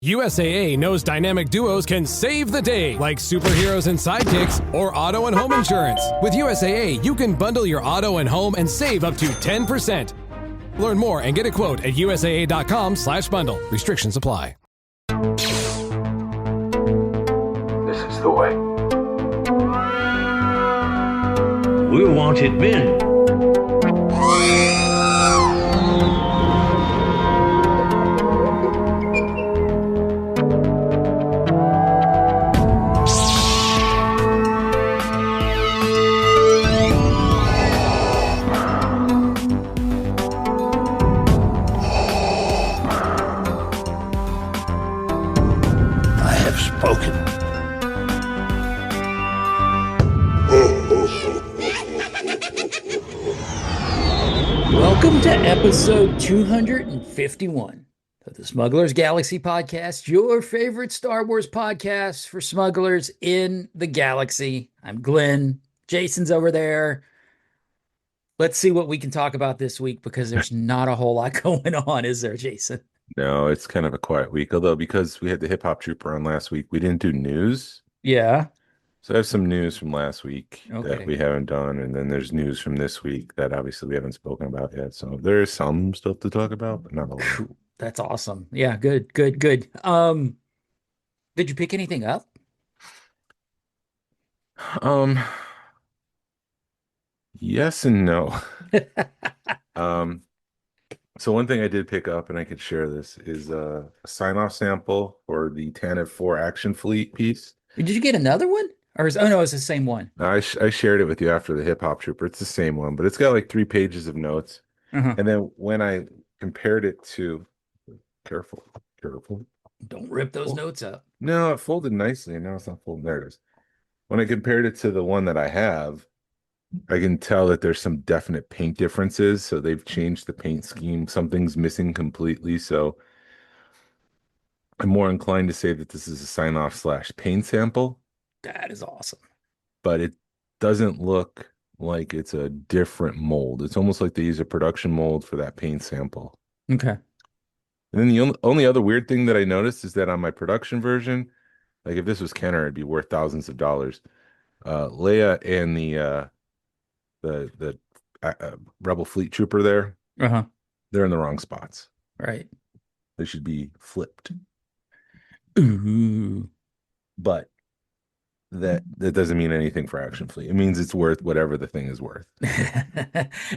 USAA knows dynamic duos can save the day, like superheroes and sidekicks or auto and home insurance. With USAA, you can bundle your auto and home and save up to 10%. Learn more and get a quote at usaa.com/bundle. Restrictions apply. This is the way. We're wanted men. Welcome to episode 251 of the Smugglers Galaxy podcast, your favorite Star Wars podcast for smugglers in the galaxy. I'm Glenn. Jason's over there. Let's see what we can talk about this week because there's not a whole lot going on, is there, Jason? No, it's kind of a quiet week, although because we had the Hip Hop Trooper on last week, we didn't do news. Yeah. So I have some news from last week Okay. that we haven't done, and then there's news from this week that obviously we haven't spoken about yet. So there's some stuff to talk about, but not a lot. That's awesome. Yeah, good. Did you pick anything up? Yes and no. So one thing I did pick up, and I could share this, is a sign-off sample for the Tantive 4 Action Fleet piece. Did you get another one? Or no, it's the same one. I shared it with you after the Hip Hop Trooper. It's the same one, but it's got like 3 pages of notes. Uh-huh. And then when I compared it to, careful. Don't rip those notes up. No, it folded nicely, and now it's not folded. There it is. When I compared it to the one that I have, I can tell that there's some definite paint differences. So they've changed the paint scheme. Something's missing completely. So I'm more inclined to say that this is a sign-off / paint sample. That is awesome. But it doesn't look like it's a different mold. It's almost like they use a production mold for that paint sample. Okay. And then the only other weird thing that I noticed is that on my production version, like if this was Kenner, it'd be worth thousands of dollars. Leia and the Rebel Fleet Trooper there, they're in the wrong spots. Right. They should be flipped. Ooh. But that doesn't mean anything for Action Fleet. It means it's worth whatever the thing is worth.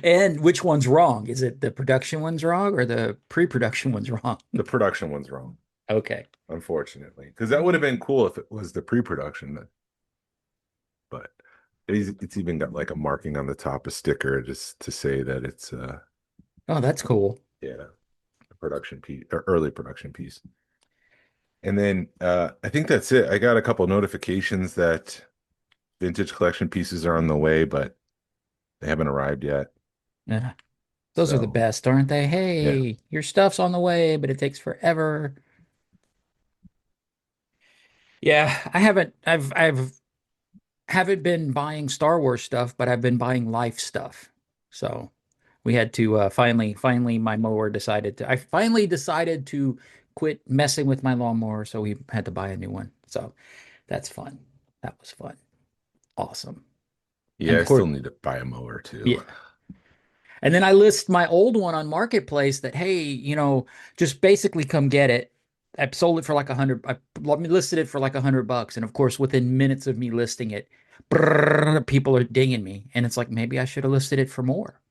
And which one's wrong? Is it the production one's wrong or the pre-production one's wrong? The production one's wrong. Okay. Unfortunately. Because that would have been cool if it was the pre-production. But it's even got like a marking on the top, a sticker, just to say that it's oh, that's cool. Yeah. A production piece or early production piece. And then I think that's it. I got a couple notifications that vintage collection pieces are on the way, but they haven't arrived yet. Yeah. Those are the best, aren't they? Hey, your stuff's on the way, but it takes forever. Yeah, I've haven't been buying Star Wars stuff, but I've been buying life stuff. So we had to finally my mower I finally decided to quit messing with my lawnmower, so we had to buy a new one. So that's fun. That was fun. Awesome. Yeah, I still need to buy a mower too. Yeah. And then I list my old one on Marketplace that, hey, just basically come get it. I sold it for like $100. I listed it for like $100. And of course, within minutes of me listing it, people are dinging me. And it's like, maybe I should have listed it for more.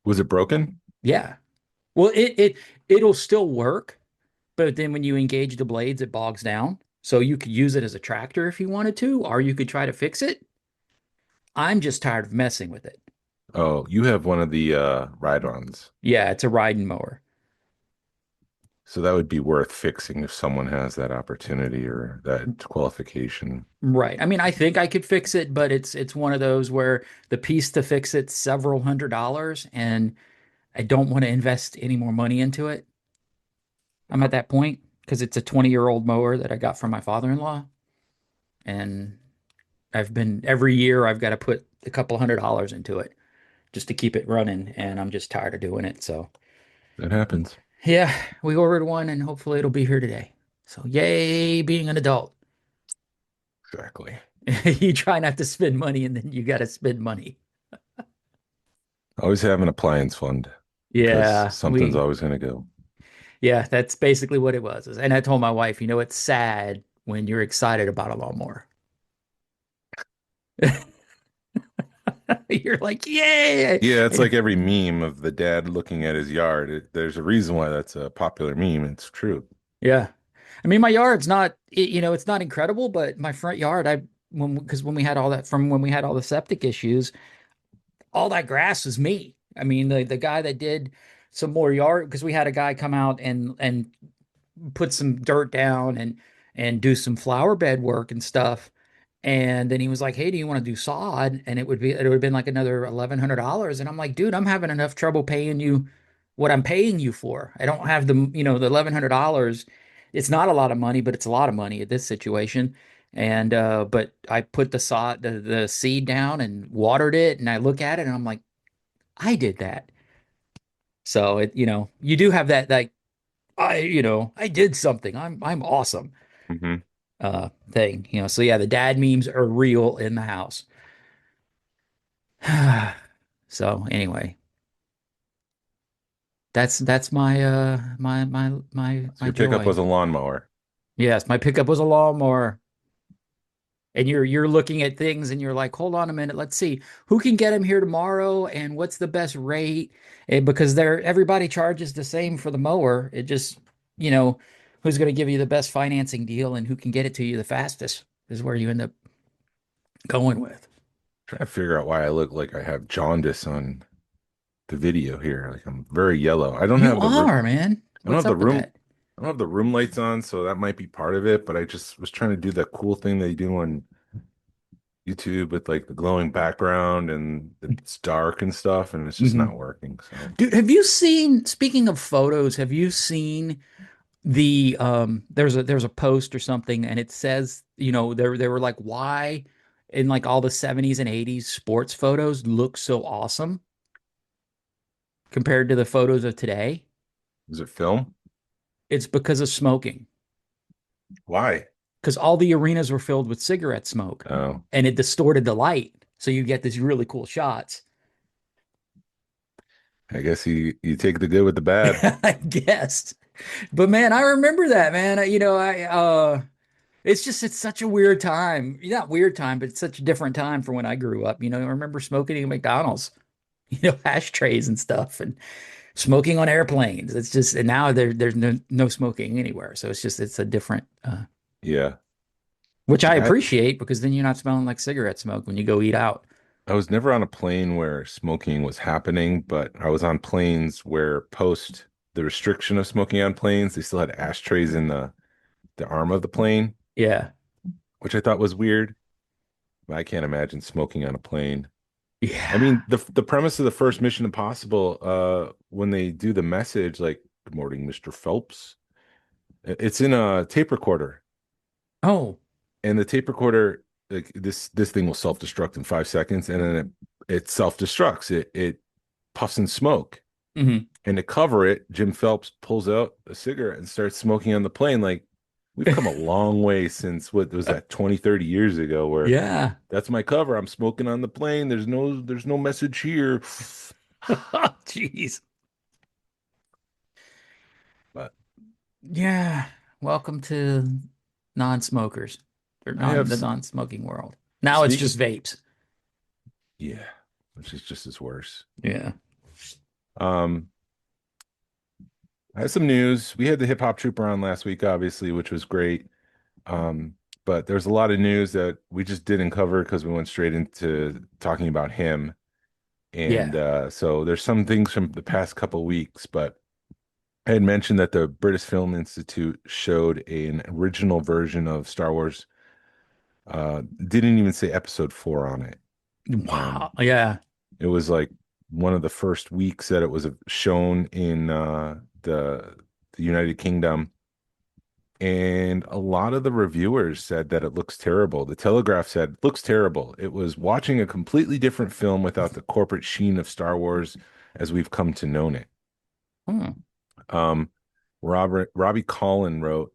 Was it broken? Yeah. Well, it'll still work. But then when you engage the blades, it bogs down. So you could use it as a tractor if you wanted to, or you could try to fix it. I'm just tired of messing with it. Oh, you have one of the ride-ons. Yeah, it's a riding mower. So that would be worth fixing if someone has that opportunity or that qualification. Right. I mean, I think I could fix it, but it's one of those where the piece to fix it's several $100s, and I don't want to invest any more money into it. I'm at that point because it's a 20-year-old mower that I got from my father-in-law. And every year I've got to put a couple $100s into it just to keep it running. And I'm just tired of doing it. So that happens. Yeah, we ordered one and hopefully it'll be here today. So yay, being an adult. Exactly. You try not to spend money and then you got to spend money. Always have an appliance fund because Yeah, something's always going to go. yeah, that's basically what it was. And I told my wife, it's sad when you're excited about a lawnmower. You're like, yay. Yeah, it's like every meme of the dad looking at his yard. There's a reason why that's a popular meme. It's true. Yeah. I mean, my yard's not, it's not incredible, but my front yard, because when we had all that, from when we had all the septic issues, all that grass was me. I mean, the guy that did some more yard, because we had a guy come out and put some dirt down and do some flower bed work and stuff. And then he was like, "Hey, do you want to do sod?" And it would have been like another $1,100. And I'm like, "Dude, I'm having enough trouble paying you what I'm paying you for. I don't have the $1,100. It's not a lot of money, but it's a lot of money at this situation." And but I put the seed down and watered it, and I look at it and I'm like, I did that. So you do have that, like, I did something. I'm awesome Hmm. thing. So yeah, the dad memes are real in the house. So anyway, that's my So my your pickup was joy. a lawnmower. Yes, my pickup was a lawnmower. And you're looking at things and you're like, hold on a minute, let's see who can get him here tomorrow and what's the best rate. And because everybody charges the same for the mower. It just, you know, who's going to give you the best financing deal and who can get it to you the fastest is where you end up going with. Trying to figure out why I look like I have jaundice on the video here. Like I'm very yellow. You are, man. I don't What's have the up with room. that? I don't have the room lights on, so that might be part of it. But I just was trying to do that cool thing they do on YouTube with like the glowing background and it's dark and stuff, and it's just Hmm. not working. So Dude, have you seen, speaking of photos, have you seen there's a post or something and it says, they were like, why in like all the 70s and 80s sports photos look so awesome compared to the photos of today? is it film? It's because of smoking. Why? Because all the arenas were filled with cigarette smoke Oh, and it distorted the light. So you get these really cool shots. I guess you take the good with the bad. I guess. But man, I remember that, man. It's such a weird time. Not weird time, but it's such a different time from when I grew up. I remember smoking in McDonald's, ashtrays and stuff and smoking on airplanes. It's just, and now there's no smoking anywhere. So it's a different, Yeah. which I Yeah, appreciate because then you're not smelling like cigarette smoke when you go eat out. I was never on a plane where smoking was happening, but I was on planes where post the restriction of smoking on planes, they still had ashtrays in the arm of the plane, Yeah. which I thought was weird. I can't imagine smoking on a plane. I Yeah. mean, the premise of the first Mission Impossible, when they do the message like "Good morning, Mr. Phelps," it's in a tape recorder, Oh. and the tape recorder, like this thing will self-destruct in 5 seconds, and then it self-destructs. It puffs in smoke, Hmm. and to cover it, Jim Phelps pulls out a cigarette and starts smoking on the plane. Like we've come a long way since what was that 20, 30 years ago, where Yeah. that's my cover. I'm smoking on the plane. There's no message here. Jeez. But Yeah. Welcome to non-smokers or I have the non-smoking world. Now it's speaking, just vapes. yeah, which is just as worse. Yeah. Um, I have some news. We had the hip hop trooper on last week, obviously, which was great. But there's a lot of news that we just didn't cover because we went straight into talking about him. And Yeah. so there's some things from the past couple weeks, but I had mentioned that the British Film Institute showed an original version of Star Wars. Didn't even say episode 4 on it. Wow. Um, Yeah. it was like one of the first weeks that it was shown in the United Kingdom, and a lot of the reviewers said that it looks terrible. The Telegraph said looks terrible. It was watching a completely different film without the corporate sheen of Star Wars as we've come to know it. Hmm. Um, Robbie Collin wrote,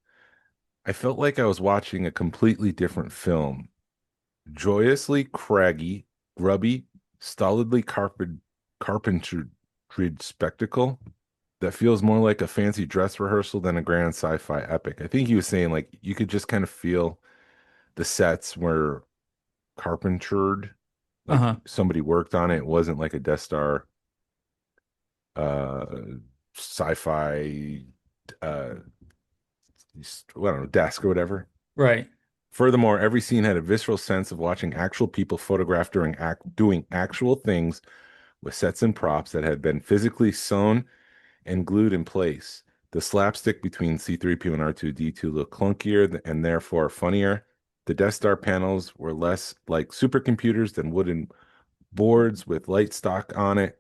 I felt like I was watching a completely different film. Joyously craggy, grubby, stolidly carpentered spectacle that feels more like a fancy dress rehearsal than a grand sci-fi epic. I think he was saying like you could just kind of feel the sets were carpentered, like Uh-huh. somebody worked on it. It wasn't like a Death Star uh sci-fi uh I don't know, desk or whatever. Right. Furthermore, every scene had a visceral sense of watching actual people photographed doing actual things with sets and props that had been physically sewn and glued in place. The slapstick between C-3PO and R2-D2 looked clunkier and therefore funnier. The Death Star panels were less like supercomputers than wooden boards with light stock on it,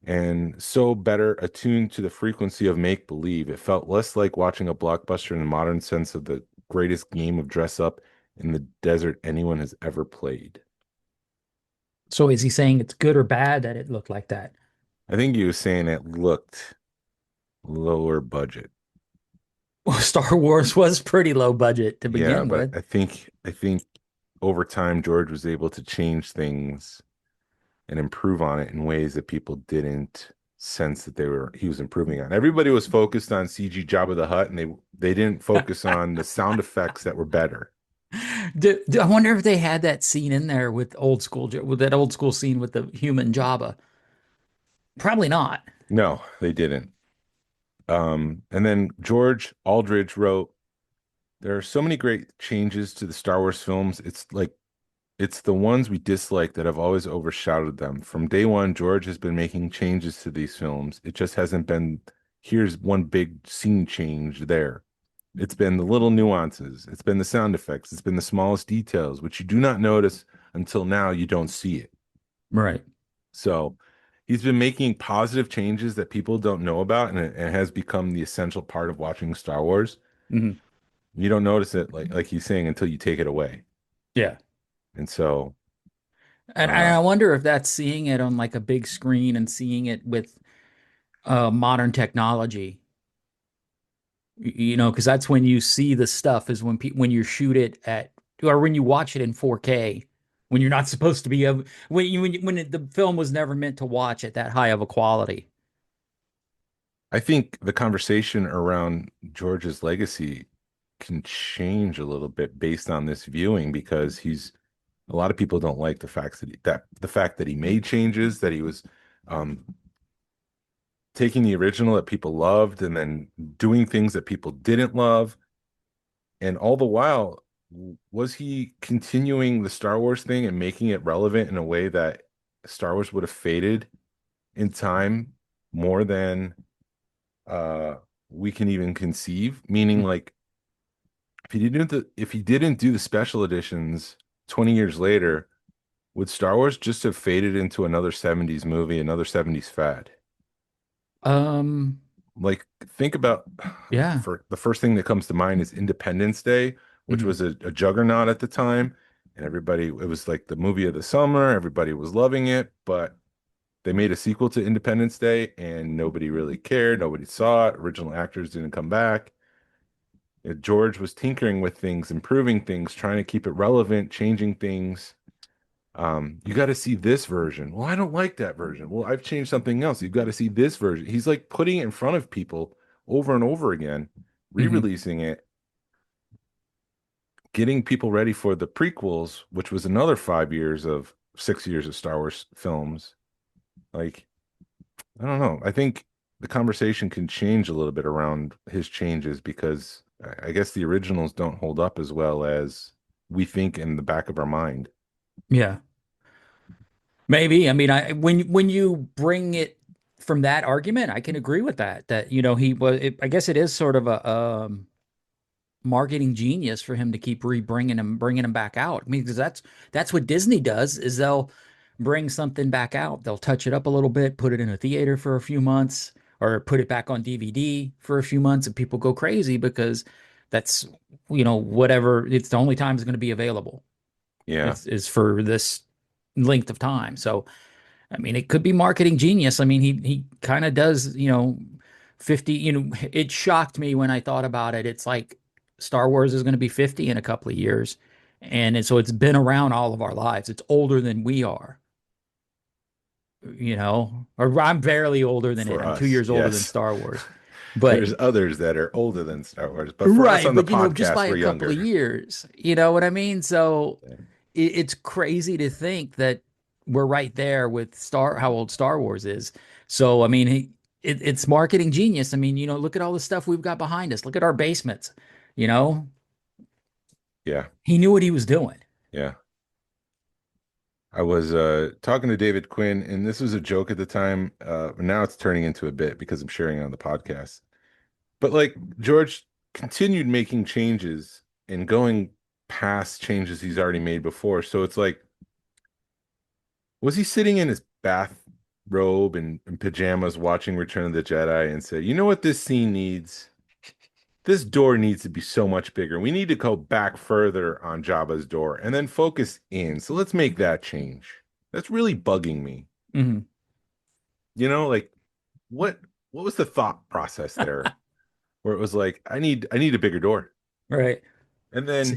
and so better attuned to the frequency of make believe. It felt less like watching a blockbuster in the modern sense of the greatest game of dress up in the desert anyone has ever played. So is he saying it's good or bad that it looked like that? I think he was saying it looked lower budget. Well, Star Wars was pretty low budget to Yeah, begin but with. I think over time George was able to change things and improve on it in ways that people didn't sense that he was improving on. Everybody was focused on CG Jabba the Hutt and they didn't focus on the sound effects that were better. I wonder if they had that scene in there with with that old school scene with the human Jabba. Probably not. No, they didn't. And then George Aldridge wrote, there are so many great changes to the Star Wars films. It's the ones we dislike that have always overshadowed them. From day one, George has been making changes to these films. It just hasn't been, here's one big scene change there. It's been the little nuances. It's been the sound effects. It's been the smallest details, which you do not notice until now you don't see it. Right. So he's been making positive changes that people don't know about, and it has become the essential part of watching Star Wars. Hmm. You don't notice it like he's saying until you take it away. Yeah. And so And uh I wonder if that's seeing it on like a big screen and seeing it with modern technology, because that's when you see the stuff is when you shoot it at or when you watch it in 4K, when you're not supposed to be when the film was never meant to watch at that high of a quality. I think the conversation around George's legacy can change a little bit based on this viewing because he's a lot of people don't like the fact that he made changes, that he was um taking the original that people loved and then doing things that people didn't love. And all the while, was he continuing the Star Wars thing and making it relevant in a way that Star Wars would have faded in time more than uh we can even conceive? Meaning like if he didn't do the special editions 20 years later, would Star Wars just have faded into another 70s movie, another 70s fad? Um, Like think about yeah. for the first thing that comes to mind is Independence Day, which Hmm. was a juggernaut at the time, and it was like the movie of the summer. Everybody was loving it, but they made a sequel to Independence Day, and nobody really cared. Nobody saw it. Original actors didn't come back. George was tinkering with things, improving things, trying to keep it relevant, changing things. You got to see this version. Well, I don't like that version. Well, I've changed something else. You've got to see this version. He's like putting it in front of people over and over again, Hmm. re-releasing it, getting people ready for the prequels, which was another 6 years of Star Wars films. Like, I don't know. I think the conversation can change a little bit around his changes because I guess the originals don't hold up as well as we think in the back of our mind. Yeah. Maybe. I mean, when you bring it from that argument, I can agree with that. That he was. I guess it is sort of a marketing genius for him to keep bringing him back out. I mean, because that's what Disney does is they'll bring something back out. They'll touch it up a little bit, put it in a theater for a few months, or put it back on DVD for a few months, and people go crazy because that's whatever. It's the only time it's going to be available. Yeah. Is for this length of time. So I mean, it could be marketing genius. I mean, he kind of does, 50, it shocked me when I thought about it. It's like Star Wars is going to be 50 in a couple of years. So it's been around all of our lives. It's older than we are, or I'm barely older than it. For I'm two us, years older than yes. Star Wars. But There's others that are older than Star Wars, but for us right, on the but just podcast, by we're a couple of younger. years, you know what I mean? So Yeah. it's crazy to think that we're right there with how old Star Wars is. So I mean, it's marketing genius. I mean, look at all the stuff we've got behind us. Look at our basements. You know, Yeah. he knew what he was doing. Yeah. I was talking to David Quinn, and this was a joke at the time. Now it's turning into a bit because I'm sharing it on the podcast. But like George continued making changes and going past changes he's already made before. So it's like, was he sitting in his bathrobe and pajamas watching Return of the Jedi and said, you know what this scene needs? This door needs to be so much bigger. We need to go back further on Jabba's door and then focus in. So let's make that change. That's really bugging me. Mhm. Like what was the thought process there where it was like, I need a bigger door. Right. And S-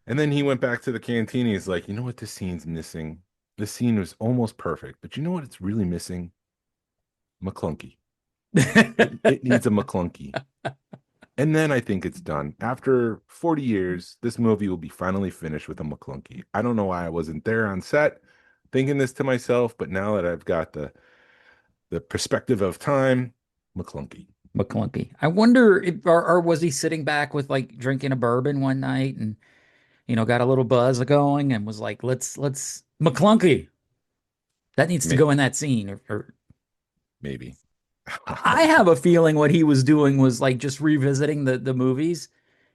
then he went back to the canteen. He's like, you know what this scene's missing? This scene was almost perfect, but you know what it's really missing? McClunky. It needs a McClunky. And then I think it's done. After 40 years, this movie will be finally finished with a McClunky. I don't know why I wasn't there on set thinking this to myself, but now that I've got the perspective of time, McClunky. McClunky. I wonder if, or was he sitting back with like drinking a bourbon one night and got a little buzz going and was like, let's McClunky. That needs to May- go in that scene. Or Maybe. I have a feeling what he was doing was like just revisiting the movies,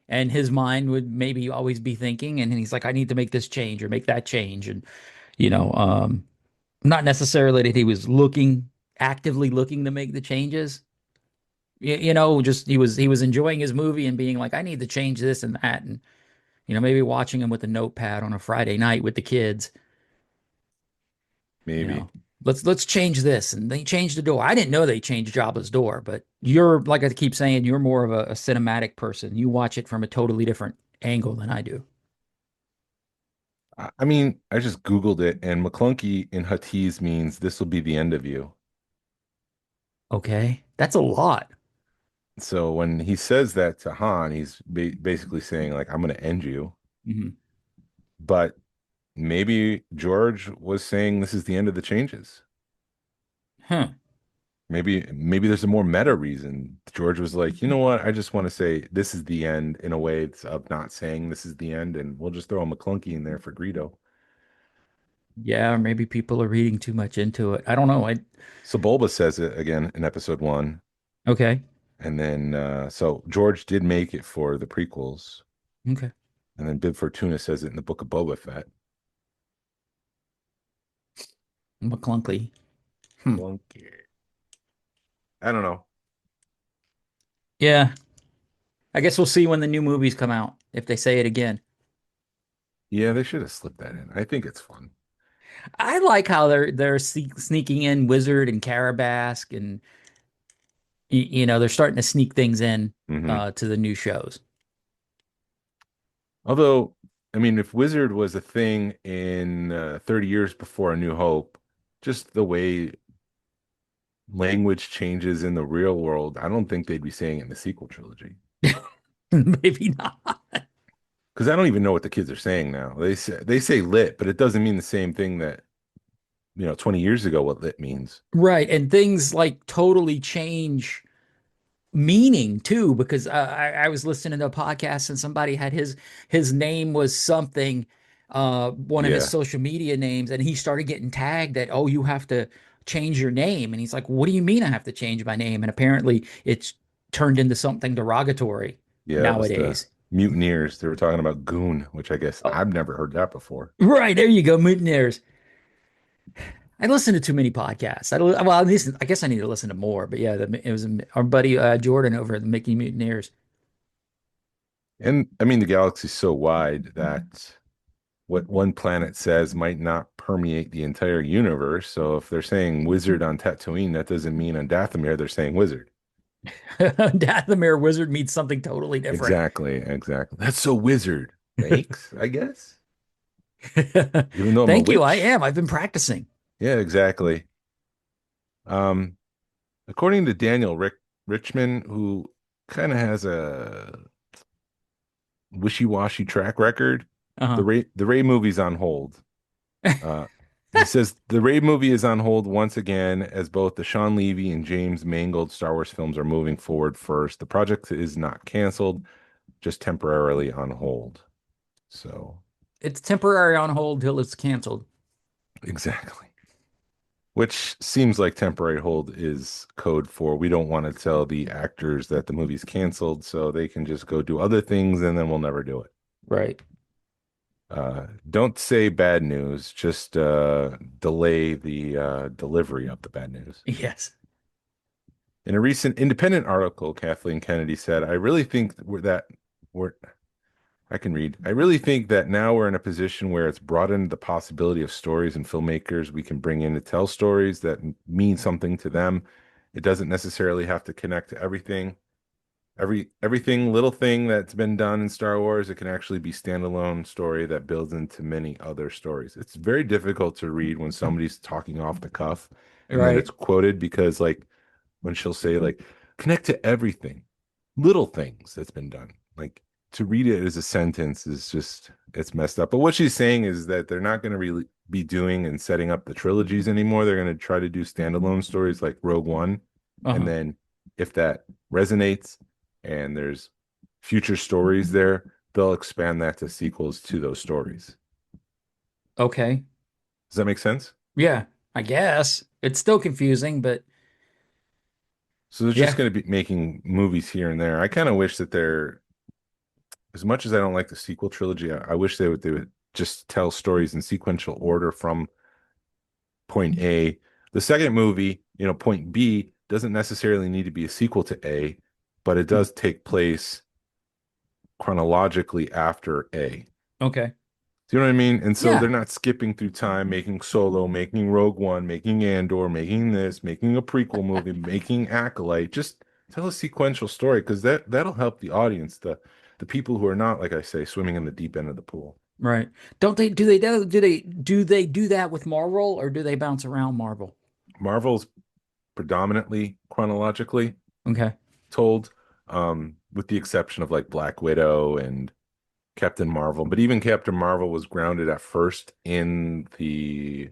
and his mind would maybe always be thinking, and he's like, I need to make this change or make that change, and you know, um, not necessarily that he was actively looking to make the changes. Just he was enjoying his movie and being like, I need to change this and that, and maybe watching him with a notepad on a Friday night with the kids. you Maybe. know, let's change this. And they changed the door. I didn't know they changed Jabba's door, but you're, like I keep saying, you're more of a cinematic person. You watch it from a totally different angle than I do. I mean, I just Googled it, and McClunky in Huttese means this will be the end of you. Okay. That's a lot. So when he says that to Han, he's basically saying, like, I'm going to end you. Mhm. But maybe George was saying this is the end of the changes. Huh. Maybe there's a more meta reason. George was like, you know what? I just want to say this is the end in a way of not saying this is the end, and we'll just throw a McClunky in there for Greedo. Yeah, or maybe people are reading too much into it. I don't know. So Bulba says it again in episode 1. Okay. And then so George did make it for the prequels. Okay. And then Bib Fortuna says it in the book of Boba Fett. McClunky. Hmm. Clunky. I don't know. Yeah. I guess we'll see when the new movies come out if they say it again. Yeah, they should have slipped that in. I think it's fun. I like how they're sneaking in Wizard and Carabask, and they're starting to sneak things in Hmm. to the new shows. Although, I mean, if Wizard was a thing in 30 years before A New Hope, just the way language changes in the real world, I don't think they'd be saying it in the sequel trilogy. Maybe not. Because I don't even know what the kids are saying now. They say lit, but it doesn't mean the same thing that 20 years ago what lit means. Right. And things like totally change meaning too, because I was listening to a podcast and somebody had his name was something, one of his Yeah, social media names, and he started getting tagged that, oh, you have to change your name. And he's like, what do you mean I have to change my name? And apparently it's turned into something derogatory yeah, it was the nowadays. mutineers. They were talking about goon, which I guess Oh, I've never heard that before. right. There you go. Mutineers. I listen to too many podcasts. I guess I need to listen to more. But yeah, it was our buddy Jordan over at the Mickey Mutineers. And I mean, the galaxy's so wide that what one planet says might not permeate the entire universe. So if they're saying wizard on Tatooine, that doesn't mean on Dathomir they're saying wizard. Dathomir Wizard means something totally different. Exactly, exactly. That's so wizard. Thanks, I guess. Even though I'm a Thank you. I witch. am. I've been practicing. Yeah, exactly. Um, According to Daniel Richman, who kind of has a wishy-washy track record, Uh-huh. The Ray movie's on hold. Uh, he says the Ray movie is on hold once again as both the Sean Levy and James Mangold Star Wars films are moving forward first. The project is not canceled, just temporarily on hold. So, It's temporary on hold till it's canceled. exactly. Which seems like temporary hold is code for we don't want to tell the actors that the movie's canceled so they can just go do other things and then we'll never do it. Right. Don't say bad news, just delay the delivery of the bad news. Yes. In a recent independent article, Kathleen Kennedy said, I really think we're I can read. I really think that now we're in a position where it's broadened the possibility of stories and filmmakers we can bring in to tell stories that mean something to them. It doesn't necessarily have to connect to everything. Everything little thing that's been done in Star Wars, it can actually be standalone story that builds into many other stories. It's very difficult to read when somebody's talking off the cuff and then Right. it's quoted because like when she'll say like connect to everything, little things that's been done. Like to read it as a sentence is just it's messed up. But what she's saying is that they're not going to really be doing and setting up the trilogies anymore. They're going to try to do standalone stories like Rogue One, and Uh-huh. then if that resonates and there's future stories there, they'll expand that to sequels to those stories. Okay. Does that make sense? Yeah, I guess. It's still confusing, but So they're just yeah. going to be making movies here and there. I kind of wish that they're as much as I don't like the sequel trilogy, I wish they would just tell stories in sequential order from point A. The second movie, point B doesn't necessarily need to be a sequel to A, but it Hmm. does take place chronologically after A. Okay. Do you know what I mean? And so they're Yeah. not skipping through time, making Solo, making Rogue One, making Andor, making this, making a prequel movie, making Acolyte. Just tell a sequential story because that'll help the audience, the people who are not, like I say, swimming in the deep end of the pool. Right. Don't they do they do that with Marvel or do they bounce around Marvel? Marvel's predominantly chronologically Okay. told, with the exception of like Black Widow and Captain Marvel. But even Captain Marvel was grounded at first in the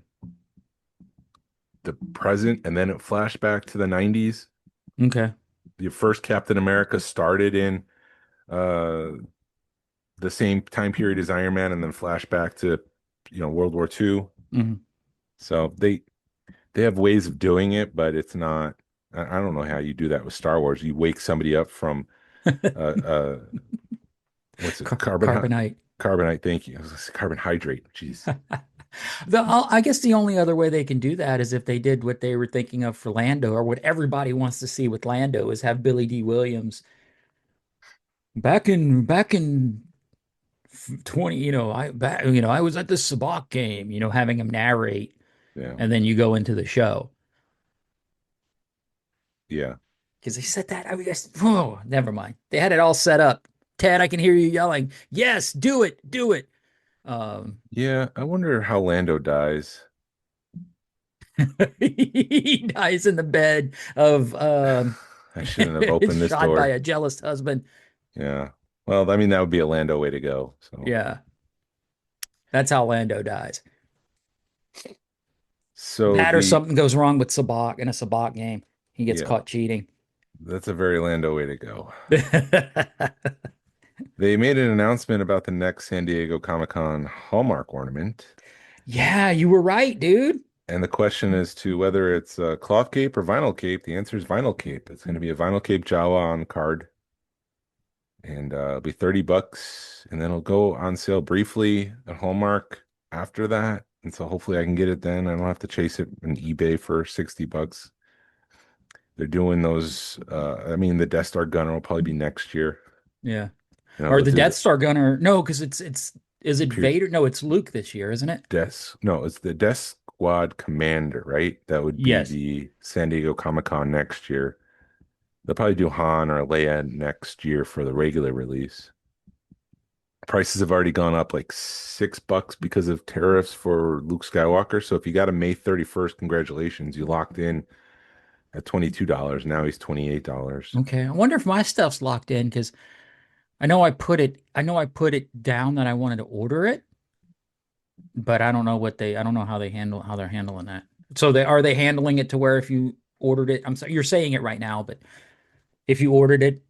present, and then it flashed back to the 90s. Okay. The first Captain America started in uh, the same time period as Iron Man, and then flashed back to World War II. Hmm. So they have ways of doing it, but it's not. I don't know how you do that with Star Wars. You wake somebody up from what's it? Carbonite. Carbonite. Thank you. I was gonna say carbohydrate. Jeez. I guess the only other way they can do that is if they did what they were thinking of for Lando, or what everybody wants to see with Lando is have Billy D. Williams back in 20, I was at the Sabak game, having him narrate, Yeah. and then you go into the show. Yeah. Because they said that. I mean, oh, never mind. They had it all set up. Ted, I can hear you yelling, yes, do it, do it. Um, Yeah. I wonder how Lando dies. he dies in the bed of I shouldn't have opened this shot by door. a jealous husband. Yeah. Well, I mean, that would be a Lando way to go. So, Yeah, that's how Lando dies. so That or the, something goes wrong with Sabak in a Sabak game. He gets yeah, caught cheating. that's a very Lando way to go. They made an announcement about the next San Diego Comic-Con Hallmark ornament. Yeah, you were right, dude. And the question is to whether it's a cloth cape or vinyl cape. The answer is vinyl cape. It's going to be a vinyl cape Jawa on card. And it'll be $30. And then it'll go on sale briefly at Hallmark after that. And so hopefully I can get it then. I don't have to chase it on eBay for $60. They're doing those. I mean, the Death Star gunner will probably be next year. Yeah. They'll Or the do Death the Star gunner. No, because it's is it Pierce Vader? No, it's Luke this year, isn't it? Death. No, it's the Death Squad Commander, right? That would be Yes. the San Diego Comic Con next year. They'll probably do Han or Leia next year for the regular release. Prices have already gone up like $6 because of tariffs for Luke Skywalker. So if you got a May 31st, congratulations, you locked in at $22. Now he's $28. Okay. I wonder if my stuff's locked in because I know I put it down that I wanted to order it, but I don't know how they're handling that. So are they handling it to where if you ordered it, I'm sorry, you're saying it right now, but if you ordered it,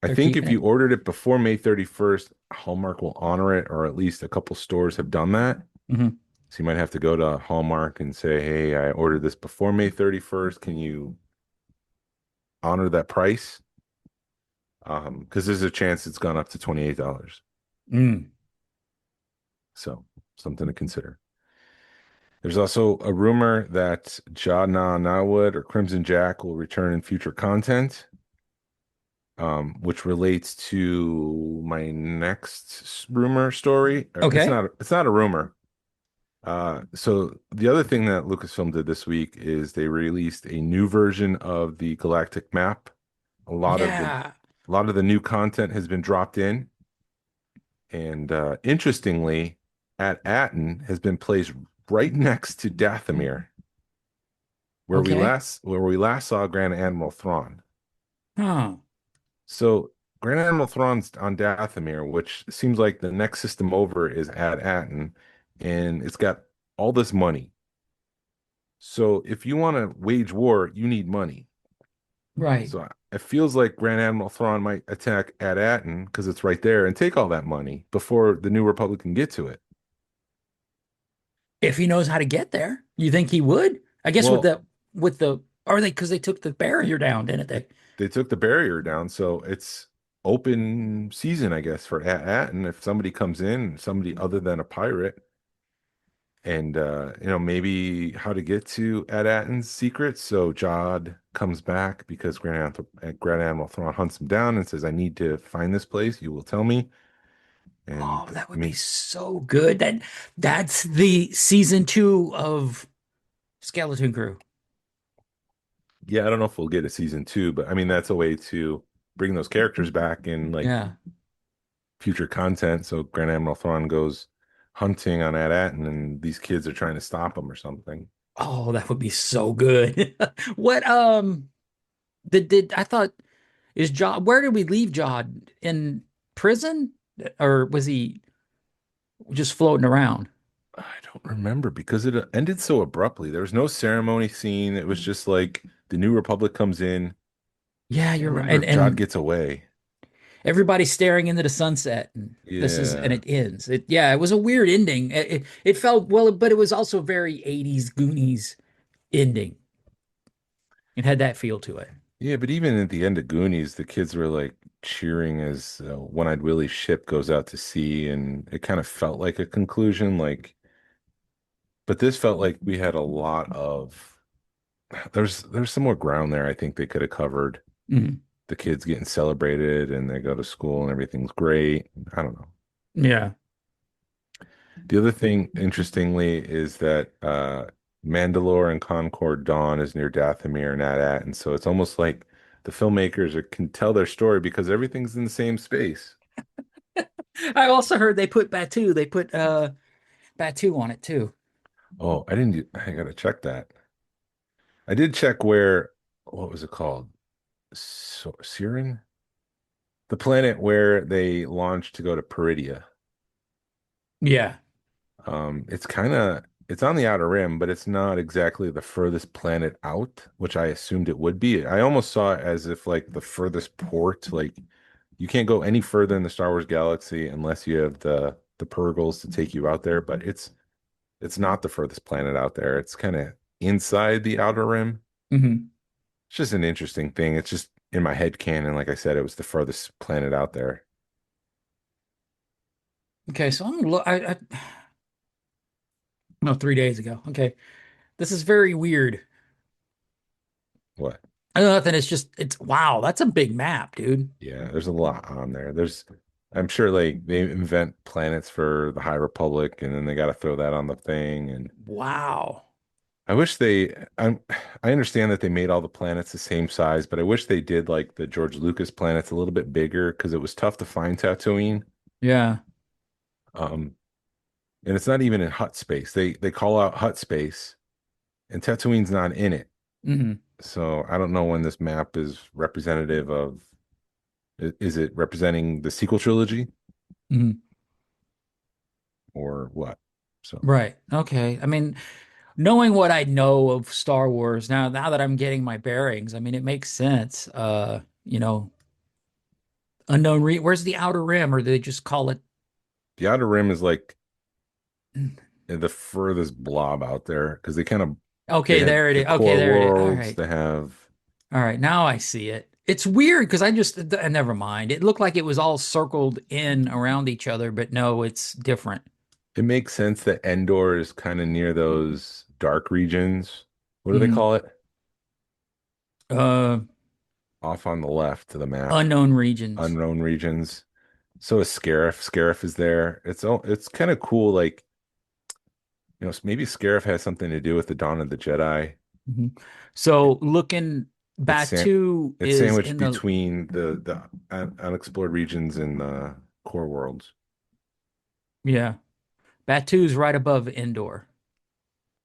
I they're think keeping if it. you ordered it before May 31st, Hallmark will honor it, or at least a couple stores have done that. Hmm. So you might have to go to Hallmark and say, "Hey, I ordered this before May 31st. Can you honor that price?" Because there's a chance it's gone up to $28. Mm. So something to consider. There's also a rumor that Ja Na Nawood or Crimson Jack will return in future content, which relates to my next rumor story. Okay. It's not a rumor. So the other thing that Lucasfilm did this week is they released a new version of the galactic map. A lot of the Yeah. a lot of the new content has been dropped in, and interestingly, at Aten has been placed right next to Dathomir, Okay. where we last saw Grand Admiral Thrawn. Oh, So Grand Admiral Thrawn's on Dathomir, which seems like the next system over is at Aten, and it's got all this money. So if you want to wage war, you need money. right. So it feels like Grand Admiral Thrawn might attack at Aten because it's right there and take all that money before the New Republic can get to it. If he knows how to get there, you think he would? I guess Well, with the are they because they took the barrier down, didn't they? they took the barrier down, so it's open season, I guess, for at Aten. If somebody comes in, somebody other than a pirate, and maybe how to get to at Aten's secrets. So Jod comes back because Grand Admiral Thrawn hunts him down and says, "I need to find this place. You will tell me." And Oh, that I would be mean, so good. That's the season two of Skeleton Crew. yeah, I don't know if we'll get a season two, but I mean that's a way to bring those characters back in like Yeah. future content. So Grand Admiral Thrawn goes hunting on At-Aten, and these kids are trying to stop him or something. Oh, that would be so good. What did I thought is Jod where did we leave Jod? In prison? Or was he just floating around? I don't remember because it ended so abruptly. There was no ceremony scene. It was just like the New Republic comes in. Yeah, Can't you're right. remember And if Jod and gets away. everybody's staring into the sunset and Yeah. it ends. It was a weird ending. It felt well, but it was also very 80s Goonies ending. It had that feel to it. Yeah, but even at the end of Goonies, the kids were like cheering as One-Eyed Willie's ship goes out to sea, and it kind of felt like a conclusion. But this felt like we had a lot of there's some more ground there I think they could have covered. Mhm. The kids getting celebrated and they go to school and everything's great. I don't know. Yeah. The other thing, interestingly, is that Mandalore and Concord Dawn is near Dathomir and At, and so it's almost like the filmmakers can tell their story because everything's in the same space. I also heard they put Batu. They put Batu on it too. Oh, I didn't. I gotta check that. I did check where. What was it called? Siren, the planet where they launched to go to Peridia. Yeah. It's on the outer rim, but it's not exactly the furthest planet out, which I assumed it would be. I almost saw it as if like the furthest port, like you can't go any further in the Star Wars galaxy unless you have the Purgles to take you out there, but it's not the furthest planet out there. It's kind of inside the outer rim. Hmm. It's just an interesting thing. It's just in my head canon, like I said, it was the furthest planet out there. Okay, so I'm look. I no 3 days ago. Okay, this is very weird. What? Nothing. It's wow. That's a big map, dude. Yeah, there's a lot on there. I'm sure like they invent planets for the High Republic and then they got to throw that on the thing. And Wow. I wish I understand that they made all the planets the same size, but I wish they did like the George Lucas planets a little bit bigger because it was tough to find Tatooine. Yeah. Um, and it's not even in hut space. They call out hut space, and Tatooine's not in it. Hmm. So I don't know when this map is representative of. Is it representing the sequel trilogy Hmm. or what? So Right. Okay. I mean, knowing what I know of Star Wars now that I'm getting my bearings, I mean, it makes sense. Unknown re where's the outer rim, or do they just call it? the Outer Rim is like the furthest blob out there because they Okay, have there it the is. Okay, core there it is. All worlds. right. They have. All right. Now I see it. It's weird because never mind. It looked like it was all circled in around each other, but no, it's different. It makes sense that Endor is kind of near those dark regions. What do they Mhm. call it? Uh, Off on the left to the map, Unknown regions. unknown regions. So is Scarif. Scarif is there. It's kind of cool. Like maybe Scarif has something to do with the Dawn of the Jedi. Mhm. So looking, It's san Batu it's is sandwiched in the between the unexplored regions and the core worlds. yeah. Batu's right above Endor.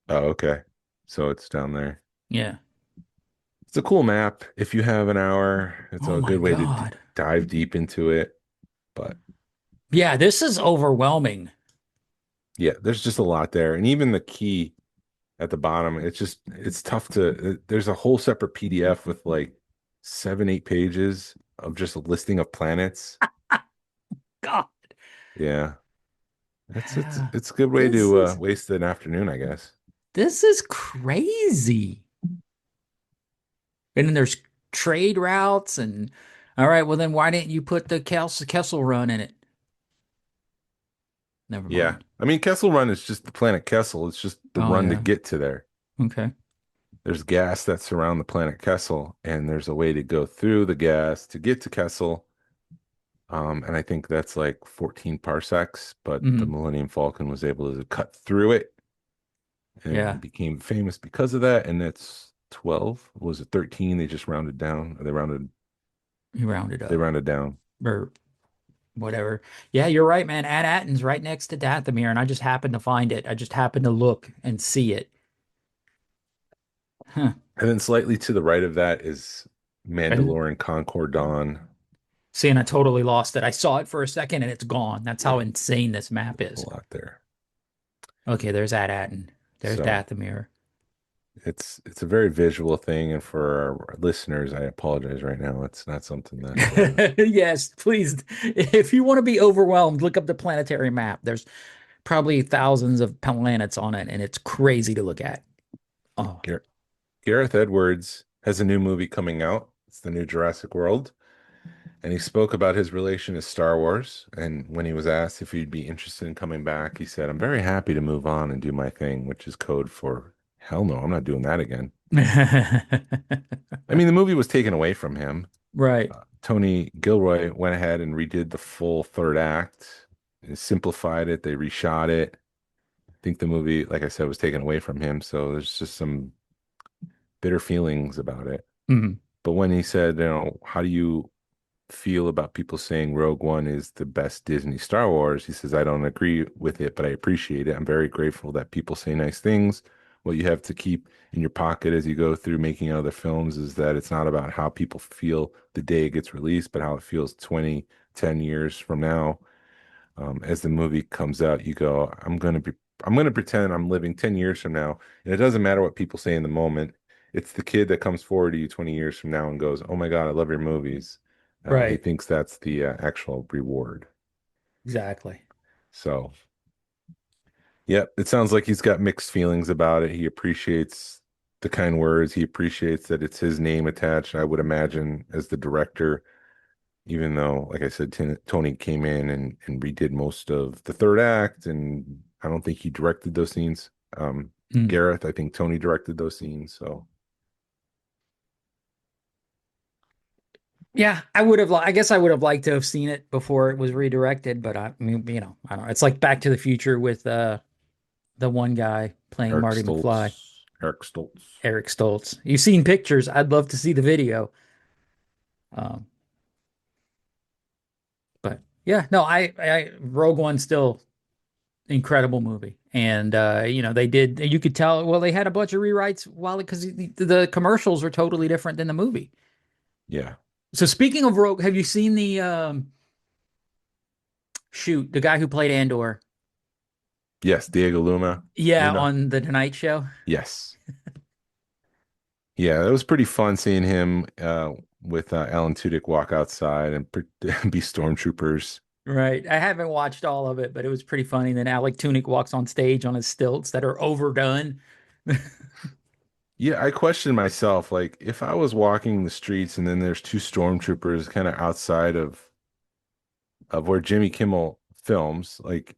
Oh, okay. So it's down there. Yeah. It's a cool map. If you have an hour, it's Oh a my good way to God. dive deep into it. But Yeah, this is overwhelming. yeah, there's just a lot there. And even the key at the bottom, it's tough there's a whole separate PDF with like 7, 8 pages of just a listing of planets. God. Yeah. Yeah. It's a good way This to is waste an afternoon, I guess. this is crazy. And then there's trade routes and all right, well then why didn't you put the Kessel Run in it? Never Yeah. mind. I mean, Kessel Run is just the planet Kessel. It's just the Oh run to yeah. get to there. Okay. There's gas that surround the planet Kessel, and there's a way to go through the gas to get to Kessel. And I think that's like 14 parsecs, but the Hmm. Millennium Falcon was able to cut through it Yeah. and became famous because of that. And that's 12. Was it 13? They just rounded down. You rounded They up rounded down. or whatever. Yeah, you're right, man. At-Atten's right next to Dathomir, and I just happened to find it. I just happened to look and see it. Huh. And then slightly to the right of that is And Mandalorian Concord Dawn. seeing I totally lost it. I saw it for a second and it's gone. That's how Yeah, insane this map a is. lot there. Okay, there's At-Atten. There's So Dathomir. it's a very visual thing, and for our listeners, I apologize right now. It's not something that Yes, please. If you want to be overwhelmed, look up the planetary map. There's probably thousands of planets on it, and it's crazy to look at. Oh, Gar Gareth Edwards has a new movie coming out. It's the new Jurassic World, and he spoke about his relation to Star Wars. And when he was asked if he'd be interested in coming back, he said, "I'm very happy to move on and do my thing," which is code for hell no, I'm not doing that again. I mean, the movie was taken away from him. right. Tony Gilroy went ahead and redid the full third act, and simplified it. They reshot it. I think the movie, like I said, was taken away from him. So there's just some bitter feelings about it. Mhm. But when he said, how do you feel about people saying Rogue One is the best Disney Star Wars? He says, I don't agree with it, but I appreciate it. I'm very grateful that people say nice things. What you have to keep in your pocket as you go through making other films is that it's not about how people feel the day it gets released, but how it feels 20, 10 years from now. As the movie comes out, you go, I'm going to pretend I'm living 10 years from now. And it doesn't matter what people say in the moment. It's the kid that comes forward to you 20 years from now and goes, oh my God, I love your movies. He Right. thinks that's the actual reward. Exactly. So, yeah, it sounds like he's got mixed feelings about it. He appreciates the kind words. He appreciates that it's his name attached, I would imagine, as the director, even though, like I said, Tony came in and redid most of the third act, and I don't think he directed those scenes. Mm. Gareth, I think Tony directed those scenes. So, Yeah, I guess I would have liked to have seen it before it was redirected, but I mean, I don't know. It's like Back to the Future with the one guy playing Eric Marty McFly. Stoltz. Eric Stoltz. Eric Stoltz. You've seen pictures. I'd love to see the video. Um, but yeah, no, I Rogue One still incredible movie. And they did, you could tell, well, they had a bunch of rewrites while because the commercials were totally different than the movie. Yeah. So speaking of Rogue, have you seen the the guy who played Andor? Yes, Diego Luna. Yeah, Luna. on the Tonight Show. Yes. Yeah, it was pretty fun seeing him with Alan Tudyk walk outside and be stormtroopers. Right. I haven't watched all of it, but it was pretty funny. Then Alec Tunick walks on stage on his stilts that are overdone. Yeah, I questioned myself, like if I was walking the streets and then there's two stormtroopers kind of outside of where Jimmy Kimmel films, like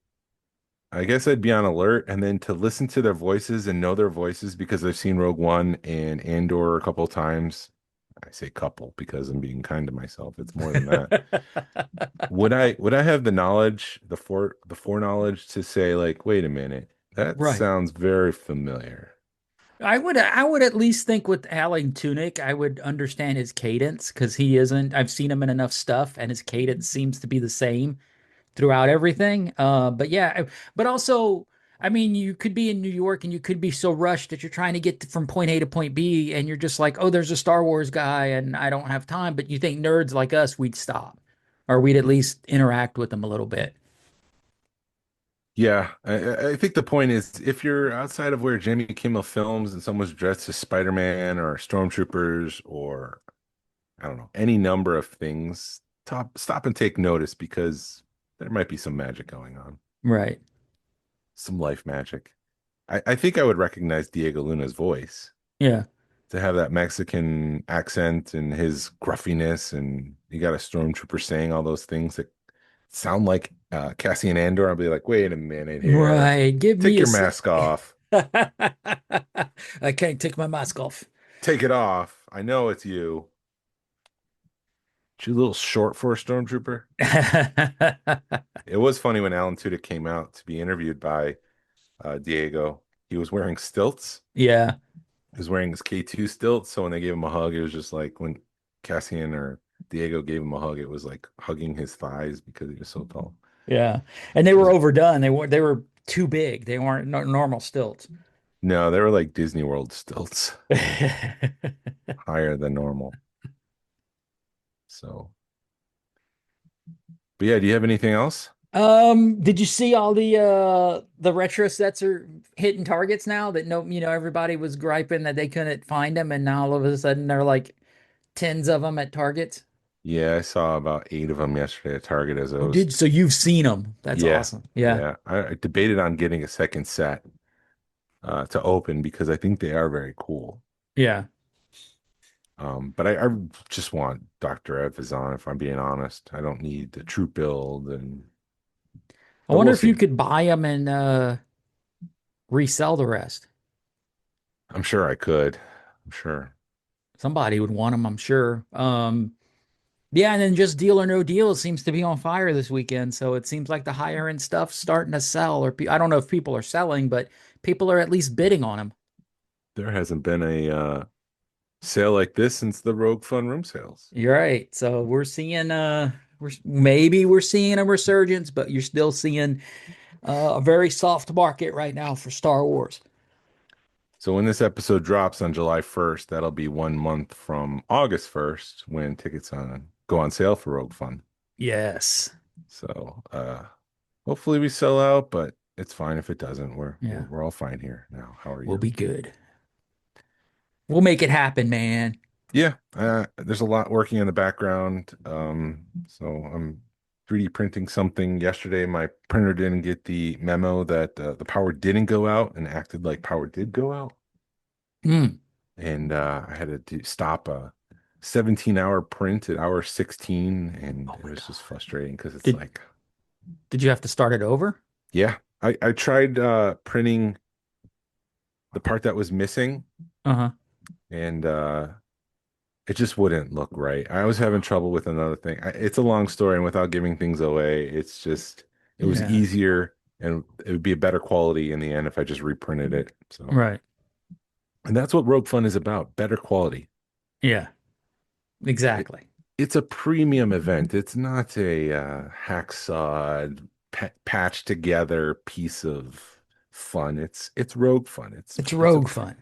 I guess I'd be on alert, and then to listen to their voices and know their voices because I've seen Rogue One and Andor a couple times. I say couple because I'm being kind to myself. It's more than that. Would I have the knowledge, the foreknowledge to say like, wait a minute, that Right. sounds very familiar. I would at least think with Alan Tunick, I would understand his cadence because he isn't. I've seen him in enough stuff, and his cadence seems to be the same throughout everything. But yeah, but also, I mean, you could be in New York and you could be so rushed that you're trying to get from point A to point B, and you're just like, oh, there's a Star Wars guy, and I don't have time. But you think nerds like us, we'd stop, or we'd at least interact with them a little bit. Yeah, I think the point is if you're outside of where Jimmy Kimmel films and someone's dressed as Spider-Man or stormtroopers or I don't know, any number of things, stop and take notice because there might be some magic going on, Right. some life magic. I think I would recognize Diego Luna's voice Yeah. to have that Mexican accent and his gruffiness, and you got a stormtrooper saying all those things that sound like Cassian Andor. I'll be like, wait a minute here. Right. Give Take me a your sec. mask off. I can't take my mask off. Take it off. I know it's you. You a little short for a stormtrooper. It was funny when Alan Tudyk came out to be interviewed by Diego. He was wearing stilts. Yeah. He was wearing his K2 stilts. So when they gave him a hug, it was just like when Cassian or Diego gave him a hug, it was like hugging his thighs because he was so tall. Yeah. And they were overdone. They were too big. They weren't normal stilts. No, they were like Disney World stilts, higher than normal. So, but yeah, do you have anything else? Did you see all the retro sets are hitting targets now that everybody was griping that they couldn't find them, and now all of a sudden they're like tens of them at Targets. Yeah, I saw about 8 of them yesterday at Target as I Oh, was. so you've seen them. That's Yeah, awesome. Yeah. yeah. I debated on getting a second set to open because I think they are very cool. Yeah. But I just want Dr. Evazan, if I'm being honest. I don't need the troop build, and I but wonder we'll if you see. could buy them and resell the rest. I'm sure I could. I'm sure. Somebody would want them, I'm sure. Yeah, and then just Deal or No Deal seems to be on fire this weekend. So it seems like the higher end stuff's starting to sell, or I don't know if people are selling, but people are at least bidding on them. There hasn't been a sale like this since the Rogue Fun room sales. You're right. So we're seeing we're seeing a resurgence, but you're still seeing a very soft market right now for Star Wars. So when this episode drops on July 1st, that'll be 1 month from August 1st when tickets go on sale for Rogue Fun. Yes. So hopefully we sell out, but it's fine if it doesn't. Yeah. We're all fine here now. How are you? We'll be good. We'll make it happen, man. Yeah, there's a lot working in the background. So I'm 3D printing something yesterday. My printer didn't get the memo that the power didn't go out and acted like power did go out. Mm. And I had to stop a 17-hour print at hour 16, and it was just frustrating because it's like, Did you have to start it over? yeah, I tried printing the part that was missing, Uh-huh. and it just wouldn't look right. I was having trouble with another thing. It's a long story, and without giving things away, it's just it was Yeah. easier and it would be a better quality in the end if I just reprinted it. So Right. And that's what Rogue Fun is about, better quality. Yeah, It, exactly. it's a premium event. It's not a hacksawed, patched together piece of fun. It's Rogue Fun. It's It's a rogue fun.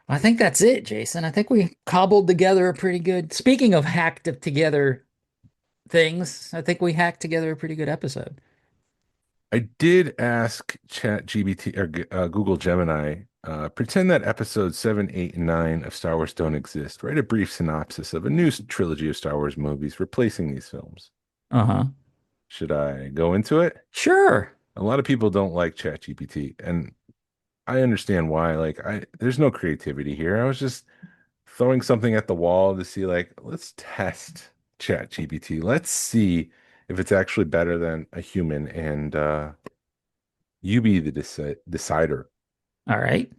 I think that's it, Jason. I think we cobbled together a pretty good. Speaking of hacked together things, I think we hacked together a pretty good episode. I did ask ChatGPT or Google Gemini, pretend that episodes 7, 8, and 9 of Star Wars don't exist. Write a brief synopsis of a new trilogy of Star Wars movies replacing these films. Uh-huh. Should I go into it? Sure. A lot of people don't like ChatGPT, and I understand why. Like, there's no creativity here. I was just throwing something at the wall to see, like, let's test ChatGPT. Let's see if it's actually better than a human, and you be the decider. All right.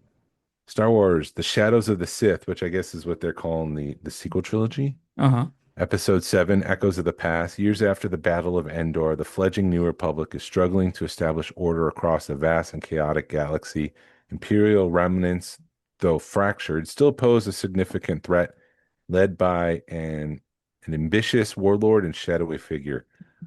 Star Wars: The Shadows of the Sith, which I guess is what they're calling the sequel trilogy. Uh-huh. Episode 7, Echoes of the Past. Years after the Battle of Endor, the fledgling New Republic is struggling to establish order across a vast and chaotic galaxy. Imperial remnants, though fractured, still pose a significant threat, led by an ambitious warlord and shadowy figure.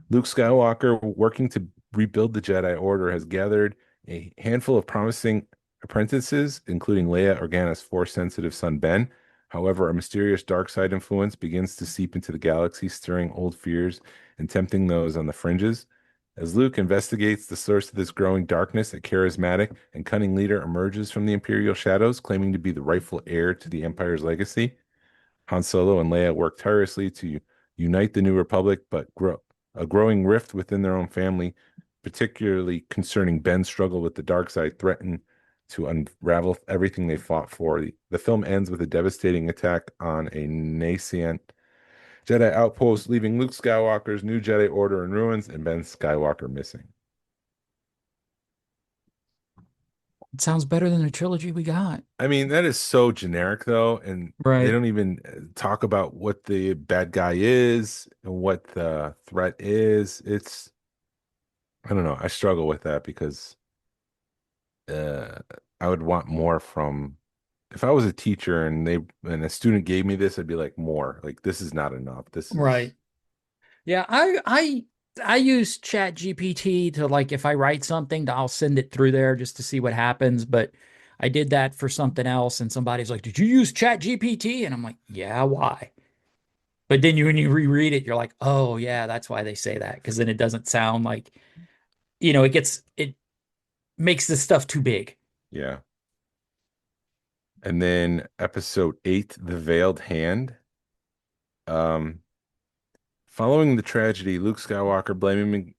Luke Skywalker, working to rebuild the Jedi Order, has gathered a handful of promising apprentices, including Leia Organa's Force-sensitive son Ben. However, a mysterious dark side influence begins to seep into the galaxy, stirring old fears and tempting those on the fringes. As Luke investigates the source of this growing darkness, a charismatic and cunning leader emerges from the Imperial shadows, claiming to be the rightful heir to the Empire's legacy. Han Solo and Leia work tirelessly to unite the New Republic, but a growing rift within their own family, particularly concerning Ben's struggle with the dark side, threaten to unravel everything they fought for. The film ends with a devastating attack on a nascent Jedi outpost, leaving Luke Skywalker's new Jedi Order in ruins and Ben Skywalker missing. It sounds better than the trilogy we got. I mean, that is so generic, though, and they Right. don't even talk about what the bad guy is and what the threat is. I don't know. I struggle with that because uh, I would want more from. If I was a teacher and a student gave me this, I'd be like, more. Like, this is not enough. This is Right. Yeah, I use Chat GPT to, like, if I write something, I'll send it through there just to see what happens. But I did that for something else, and somebody's like, "Did you use Chat GPT?" And I'm like, "Yeah, why?" But then when you reread it, you're like, "Oh yeah, that's why they say that." Because then it doesn't sound like, it makes this stuff too big. yeah. And then episode 8, The Veiled Hand. Um, Following the tragedy, Luke Skywalker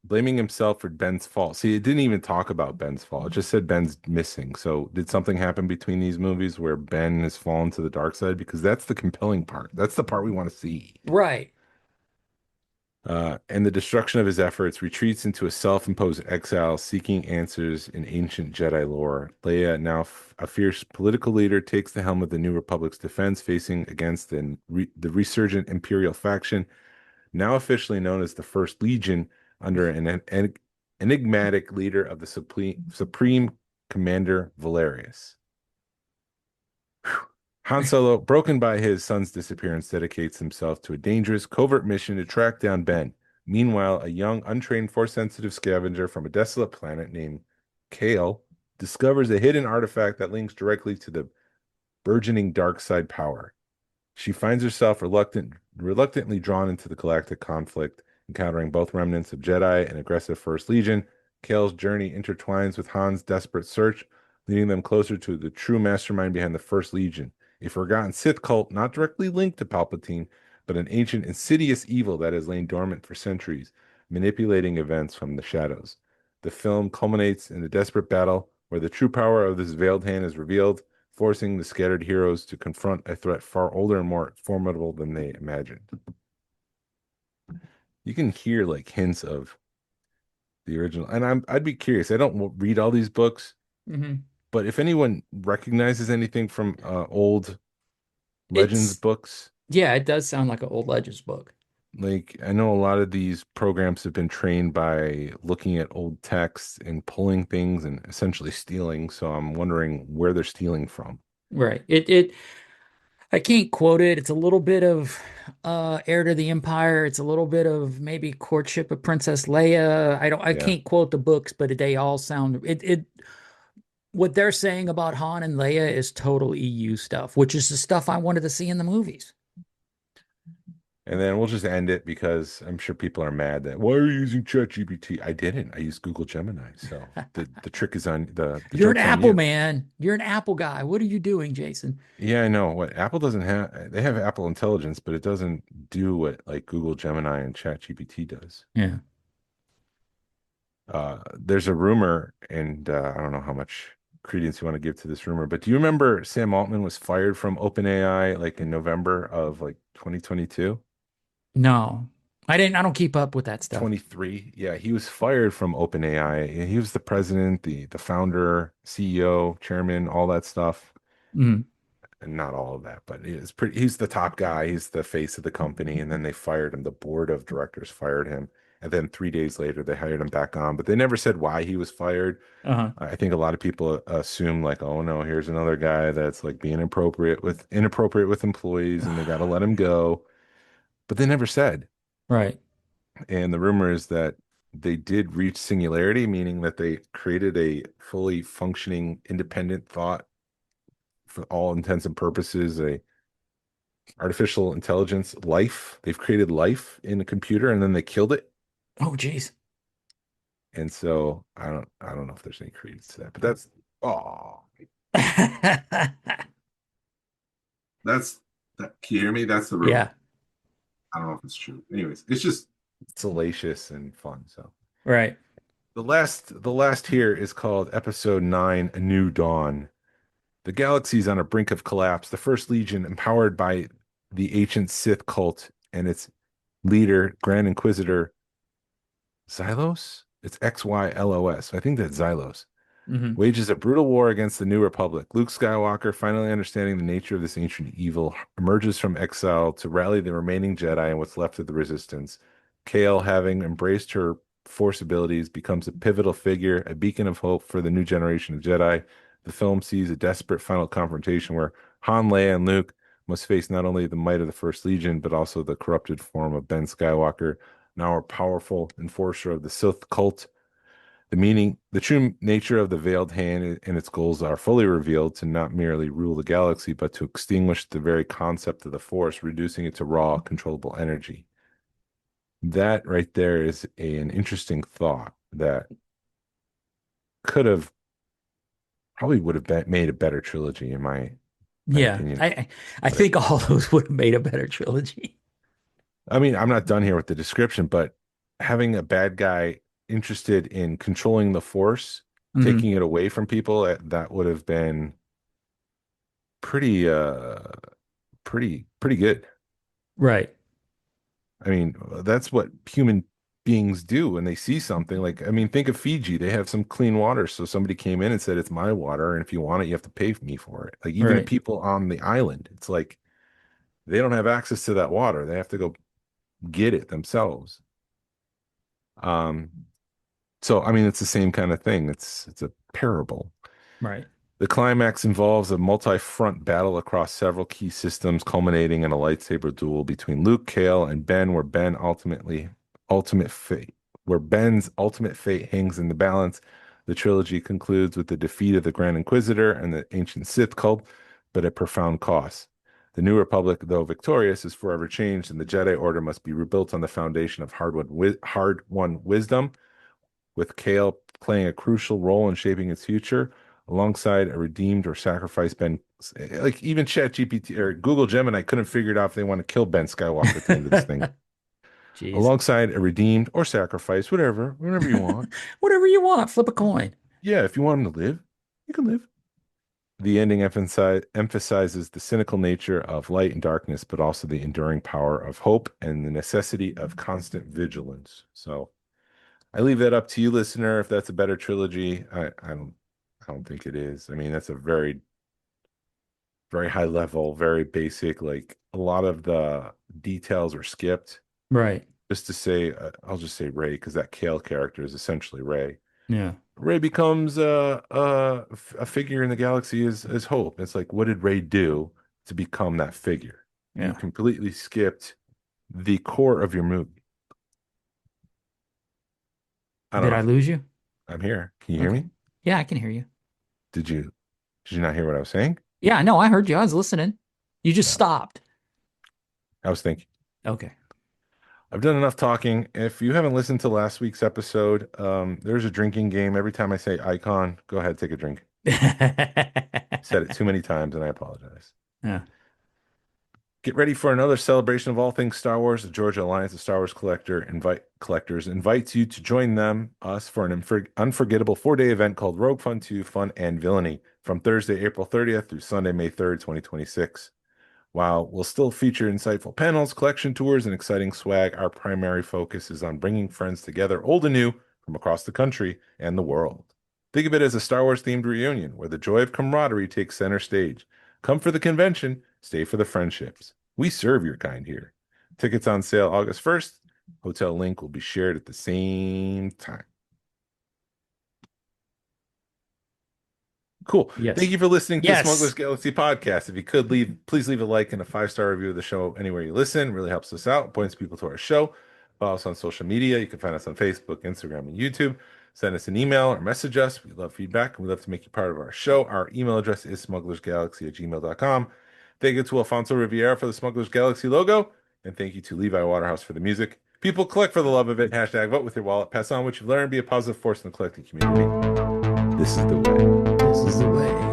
blaming himself for Ben's fault. See, it didn't even talk about Ben's fault. It just said Ben's missing. So, did something happen between these movies where Ben has fallen to the dark side? Because that's the compelling part. That's the part we want to see. Right. And the destruction of his efforts retreats into a self-imposed exile, seeking answers in ancient Jedi lore. Leia, now a fierce political leader, takes the helm of the New Republic's defense, facing against the resurgent Imperial faction, now officially known as the First Legion, under an enigmatic leader of the Supreme Commander Valerius. Han Solo, broken by his son's disappearance, dedicates himself to a dangerous, covert mission to track down Ben. Meanwhile, a young, untrained, force-sensitive scavenger from a desolate planet named Kale discovers a hidden artifact that links directly to the burgeoning dark side power. She finds herself reluctantly drawn into the galactic conflict, encountering both remnants of Jedi and aggressive First Legion. Kale's journey intertwines with Han's desperate search, leading them closer to the true mastermind behind the First Legion, a forgotten Sith cult not directly linked to Palpatine, but an ancient, insidious evil that has lain dormant for centuries, manipulating events from the shadows. The film culminates in a desperate battle where the true power of this veiled hand is revealed, forcing the scattered heroes to confront a threat far older and more formidable than they imagined. You can hear like hints of the original, and I'd be curious. I don't read all these books, Hmm. but if anyone recognizes anything from old Legends It's books, Yeah, it does sound like an old Legends book. Like, I know a lot of these programs have been trained by looking at old texts and pulling things and essentially stealing. So I'm wondering where they're stealing from. Right. It I can't quote it. It's a little bit of Heir to the Empire. It's a little bit of maybe Courtship of Princess Leia. I Yeah. can't quote the books, but they all sound it what they're saying about Han and Leia is total EU stuff, which is the stuff I wanted to see in the movies. And then we'll just end it because I'm sure people are mad that why are you using ChatGPT? I didn't. I used Google Gemini. So the trick is on the You're an joke's on Apple you. man. You're an Apple guy. What are you doing, Jason? Yeah, I know. What Apple doesn't have, they have Apple Intelligence, but it doesn't do what like Google Gemini and ChatGPT does. Yeah. There's a rumor, and I don't know how much credence you want to give to this rumor, but do you remember Sam Altman was fired from OpenAI like in November of like 2022? No. I don't keep up with that stuff. 23. Yeah, he was fired from OpenAI. He was the president, the founder, CEO, chairman, all that stuff. Mm. And not all of that, but he's the top guy. He's the face of the company. And then they fired him. The board of directors fired him. And then 3 days later, they hired him back on, but they never said why he was fired. Uh-huh. I think a lot of people assume like, oh no, here's another guy that's like being inappropriate with employees and they got to let him go. But they never said. Right. And the rumor is that they did reach singularity, meaning that they created a fully functioning, independent thought for all intents and purposes, a artificial intelligence life. They've created life in a computer and then they killed it. Oh, geez. And so I don't know if there's any credence to that, but that's that. Can you hear me? That's the rumor. Yeah. I don't know if it's true. Anyways, it's just salacious and fun. So Right. the last here is called Episode 9, A New Dawn. The galaxy's on a brink of collapse. The First Legion, empowered by the ancient Sith cult and its leader, Grand Inquisitor Xylos? It's Xylos. I think that's Xylos. Hmm. Wages a brutal war against the New Republic. Luke Skywalker, finally understanding the nature of this ancient evil, emerges from exile to rally the remaining Jedi and what's left of the Resistance. Kale, having embraced her Force abilities, becomes a pivotal figure, a beacon of hope for the new generation of Jedi. The film sees a desperate final confrontation where Han, Leia, and Luke must face not only the might of the First Legion, but also the corrupted form of Ben Skywalker, now a powerful enforcer of the Sith cult. The true nature of the veiled hand and its goals are fully revealed to not merely rule the galaxy, but to extinguish the very concept of the Force, reducing it to raw, controllable energy. That right there is an interesting thought that could have probably would have made a better trilogy, in my Yeah. opinion. I But think all those would have made a better trilogy. I mean, I'm not done here with the description, but having a bad guy interested in controlling the Force, Hmm. taking it away from people, that would have been pretty pretty good. Right. I mean, that's what human beings do when they see something. Like, I mean, think of Fiji. They have some clean water. So somebody came in and said, it's my water, and if you want it, you have to pay me for it. Like even the Right. people on the island, it's like they don't have access to that water. They have to go get it themselves. Um, so I mean, it's the same kind of thing. It's a parable. Right. The climax involves a multi-front battle across several key systems, culminating in a lightsaber duel between Luke, Kale, and Ben, ultimate fate, where Ben's ultimate fate hangs in the balance. The trilogy concludes with the defeat of the Grand Inquisitor and the ancient Sith cult, but at profound cost. The New Republic, though victorious, is forever changed, and the Jedi Order must be rebuilt on the foundation of hard-won wisdom, with Kale playing a crucial role in shaping its future, alongside a redeemed or sacrificed Ben. Like even ChatGPT or Google Gemini couldn't figure it out if they want to kill Ben Skywalker at the end of this thing. Jeez. Alongside a redeemed or sacrificed, whatever you want. Whatever you want, flip a coin. Yeah, if you want him to live, you can live. The ending emphasizes the cynical nature of light and darkness, but also the enduring power of hope and the necessity of constant vigilance. So I leave that up to you, listener. If that's a better trilogy, I don't think it is. I mean, that's a very, very high level, very basic. Like a lot of the details were skipped. Right. Just to say, I'll just say Ray because that Kale character is essentially Ray. Yeah. Ray becomes a figure in the galaxy as Hope. It's like, what did Ray do to become that figure? You Yeah. completely skipped the core of your movie. I don't Did know. I lose you? I'm here. Can you hear Okay. me? Yeah, I can hear you. Did you not hear what I was saying? Yeah, no, I heard you. I was listening. You just No. stopped. I was thinking. Okay. I've done enough talking. If you haven't listened to last week's episode, there's a drinking game. Every time I say icon, go ahead, take a drink. Said it too many times, and I apologize. Yeah. Get ready for another celebration of all things Star Wars. The Georgia Alliance of Star Wars Collectors invites you to join us for an unforgettable 4-day event called Rogue Fun 2 Fun and Villainy from Thursday, April 30th through Sunday, May 3rd, 2026. While we'll still feature insightful panels, collection tours, and exciting swag, our primary focus is on bringing friends together, old and new, from across the country and the world. Think of it as a Star Wars themed reunion where the joy of camaraderie takes center stage. Come for the convention, stay for the friendships. We serve your kind here. Tickets on sale August 1st. Hotel link will be shared at the same time. Cool. Yes. Thank you for listening to Yes. Smuggler's Galaxy podcast. If you could please leave a like and a 5-star review of the show anywhere you listen. It really helps us out. Points people to our show. Follow us on social media. You can find us on Facebook, Instagram, and YouTube. Send us an email or message us. We love feedback and we love to make you part of our show. Our email address is smugglersgalaxy@gmail.com. Thank you to Alfonso Riviera for the Smugglers Galaxy logo. And thank you to Levi Waterhouse for the music. People, collect for the love of it. Hashtag vote with your wallet. Pass on what you've learned. Be a positive force in the collecting community. This is the way. This is the way.